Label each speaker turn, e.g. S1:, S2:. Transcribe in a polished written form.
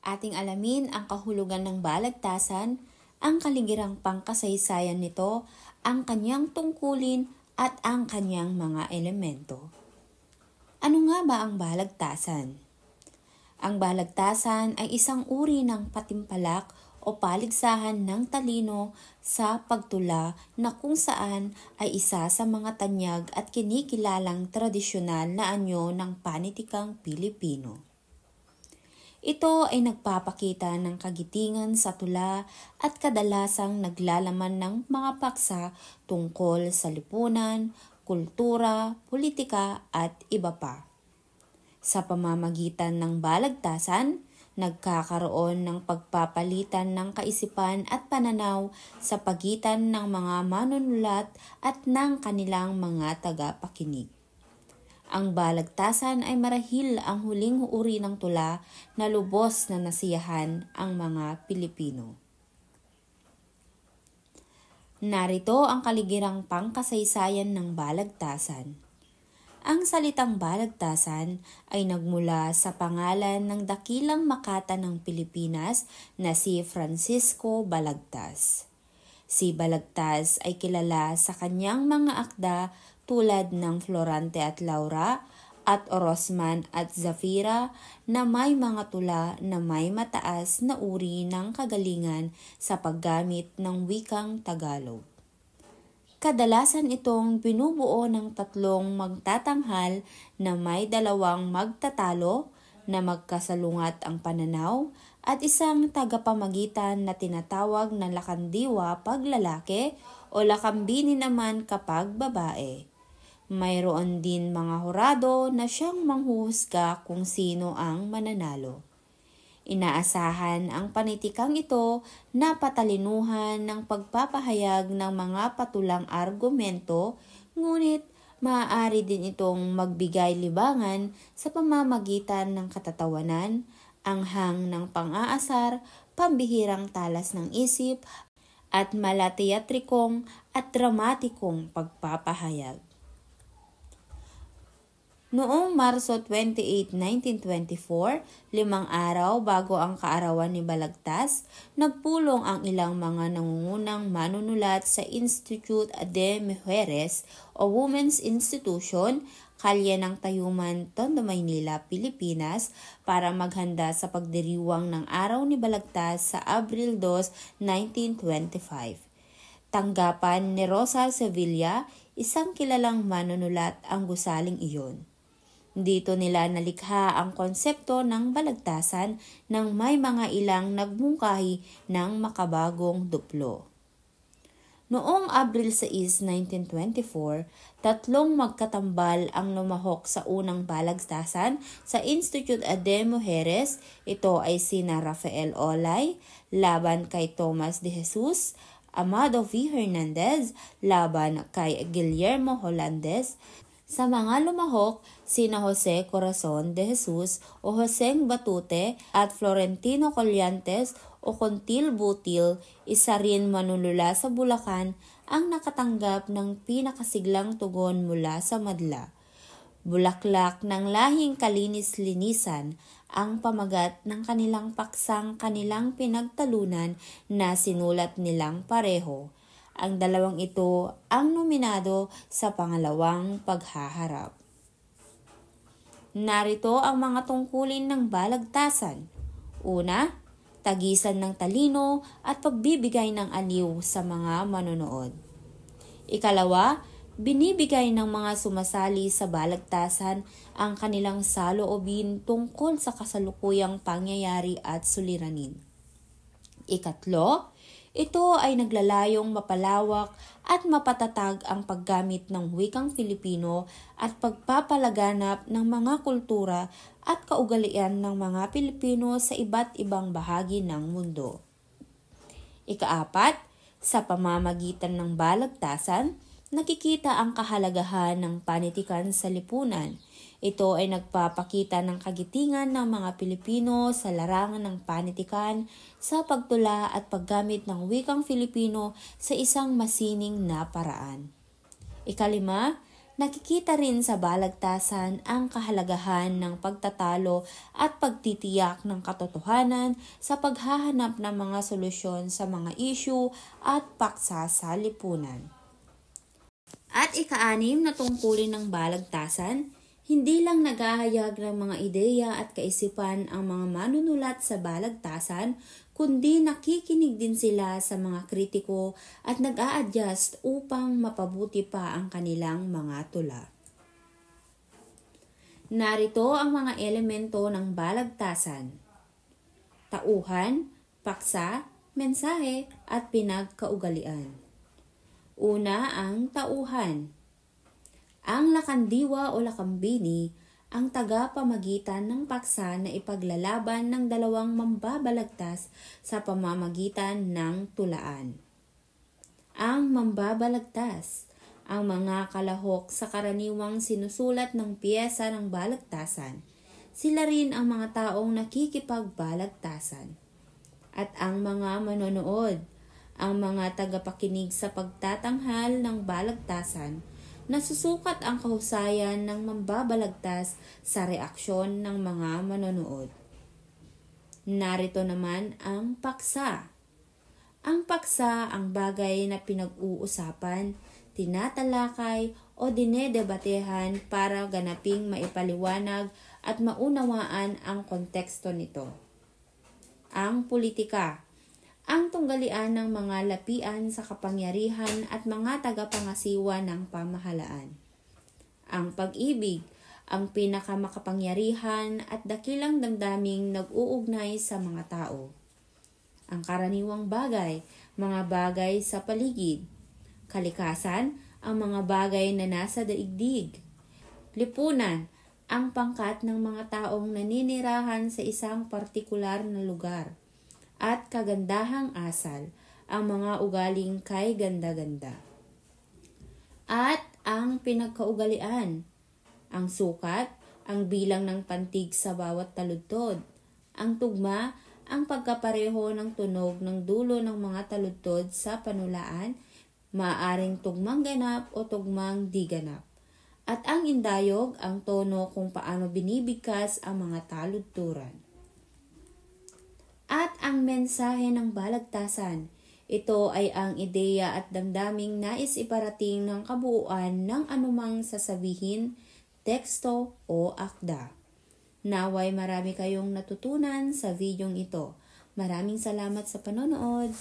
S1: Ating alamin ang kahulugan ng balagtasan, ang kaligirang pangkasaysayan nito, ang kanyang tungkulin at ang kanyang mga elemento. Ano nga ba ang balagtasan? Ang balagtasan ay isang uri ng patimpalak o paligsahan ng talino sa pagtula na kung saan ay isa sa mga tanyag at kinikilalang tradisyonal na anyo ng panitikang Pilipino. Ito ay nagpapakita ng kagitingan sa tula at kadalasang naglalaman ng mga paksa tungkol sa lipunan, kultura, politika at iba pa. Sa pamamagitan ng balagtasan, nagkakaroon ng pagpapalitan ng kaisipan at pananaw sa pagitan ng mga manunulat at ng kanilang mga tagapakinig. Ang balagtasan ay marahil ang huling uri ng tula na lubos na nasiyahan ang mga Pilipino. Narito ang kaligirang pangkasaysayan ng balagtasan. Ang salitang balagtasan ay nagmula sa pangalan ng dakilang makata ng Pilipinas na si Francisco Balagtas. Si Balagtas ay kilala sa kanyang mga akda tulad ng Florante at Laura at Orosman at Zafira na may mga tula na may mataas na uri ng kagalingan sa paggamit ng wikang Tagalog. Kadalasan itong binubuo ng tatlong magtatanghal na may dalawang magtatalo na magkasalungat ang pananaw at isang tagapamagitan na tinatawag na lakandiwa pag lalaki o lakambini naman kapag babae. Mayroon din mga hurado na siyang manghuhusga kung sino ang mananalo. Inaasahan ang panitikang ito na patalinuhan ng pagpapahayag ng mga patulang argumento, ngunit maaari din itong magbigay libangan sa pamamagitan ng katatawanan, anghang ng pang-aasar, pambihirang talas ng isip, at malateatrikong at dramatikong pagpapahayag. Noong Marso 28, 1924, 5 araw bago ang kaarawan ni Balagtas, nagpulong ang ilang mga nangungunang manunulat sa Institute de Mujeres o Women's Institution, Kalye ng Tayuman, Tondo, Maynila, Pilipinas para maghanda sa pagdiriwang ng araw ni Balagtas sa Abril 2, 1925. Tanggapan ni Rosa Sevilla, isang kilalang manunulat, ang gusaling iyon. Dito nila nalikha ang konsepto ng balagtasan nang may mga ilang nagmungkahi ng makabagong duplo. Noong Abril 6, 1924, 3 magkatambal ang lumahok sa unang balagtasan sa Institute de Mujeres. Ito ay sina Rafael Olay, laban kay Tomas de Jesus, Amado V. Hernandez, laban kay Guillermo Holandes. Sa mga lumahok, sina Jose Corazon de Jesus o Joseng Batute at Florentino Collantes o Contil Butil, isa rin manunula sa Bulacan, ang nakatanggap ng pinakasiglang tugon mula sa madla. Bulaklak ng lahing kalinis-linisan ang pamagat ng kanilang paksang kanilang pinagtalunan na sinulat nilang pareho. Ang dalawang ito ang nominado sa pangalawang paghaharap. Narito ang mga tungkulin ng balagtasan. Una, tagisan ng talino at pagbibigay ng aliw sa mga manonood. Ikalawa, binibigay ng mga sumasali sa balagtasan ang kanilang saloobin tungkol sa kasalukuyang pangyayari at suliranin. Ikatlo, ito ay naglalayong mapalawak at mapatatag ang paggamit ng wikang Filipino at pagpapalaganap ng mga kultura at kaugalian ng mga Pilipino sa iba't ibang bahagi ng mundo. Ikaapat, sa pamamagitan ng balagtasan, nakikita ang kahalagahan ng panitikan sa lipunan. Ito ay nagpapakita ng kagitingan ng mga Pilipino sa larangan ng panitikan, sa pagtula at paggamit ng wikang Filipino sa isang masining na paraan. Ikalima, Nakikita rin sa balagtasan ang kahalagahan ng pagtatalo at pagtitiyak ng katotohanan sa paghahanap ng mga solusyon sa mga issue at paksa sa lipunan. At ika-6 na tungkulin ng balagtasan, hindi lang naghahayag ng mga ideya at kaisipan ang mga manunulat sa balagtasan, kundi nakikinig din sila sa mga kritiko at nag-a-adjust upang mapabuti pa ang kanilang mga tula. Narito ang mga elemento ng balagtasan: tauhan, paksa, mensahe, at pinagkaugalian. Una, ang tauhan. Ang lakandiwa o lakambini ang tagapamagitan ng paksa na ipaglalaban ng dalawang mambabalagtas sa pamamagitan ng tulaan. Ang mambabalagtas, ang mga kalahok sa karaniwang sinusulat ng piyesa ng balagtasan. Sila rin ang mga taong nakikipagbalagtasan. At ang mga manonood, ang mga tagapakinig sa pagtatanghal ng balagtasan, nasusukat ang kahusayan ng mambabalagtas sa reaksyon ng mga manonood. Narito naman ang paksa. Ang paksa ang bagay na pinag-uusapan, tinatalakay o dinedebatehan para ganaping maipaliwanag at maunawaan ang konteksto nito. Ang politika. Ang tunggalian ng mga lapian sa kapangyarihan at mga tagapangasiwa ng pamahalaan. Ang pag-ibig, ang pinakamakapangyarihan at dakilang damdaming nag-uugnay sa mga tao. Ang karaniwang bagay, mga bagay sa paligid. Kalikasan, ang mga bagay na nasa daigdig. Lipunan, ang pangkat ng mga taong naninirahan sa isang partikular na lugar. At kagandahang asal, ang mga ugaling kay ganda-ganda. At ang pinagkaugalian, ang sukat, ang bilang ng pantig sa bawat taludtod. Ang tugma, ang pagkapareho ng tunog ng dulo ng mga taludtod sa panulaan, maaaring tugmang ganap o tugmang di ganap. At ang indayog, ang tono kung paano binibigkas ang mga taludturan. At ang mensahe ng balagtasan, ito ay ang ideya at damdaming nais iparating ng kabuuan ng anumang sasabihin, teksto o akda. Naway marami kayong natutunan sa videong ito. Maraming salamat sa panonood.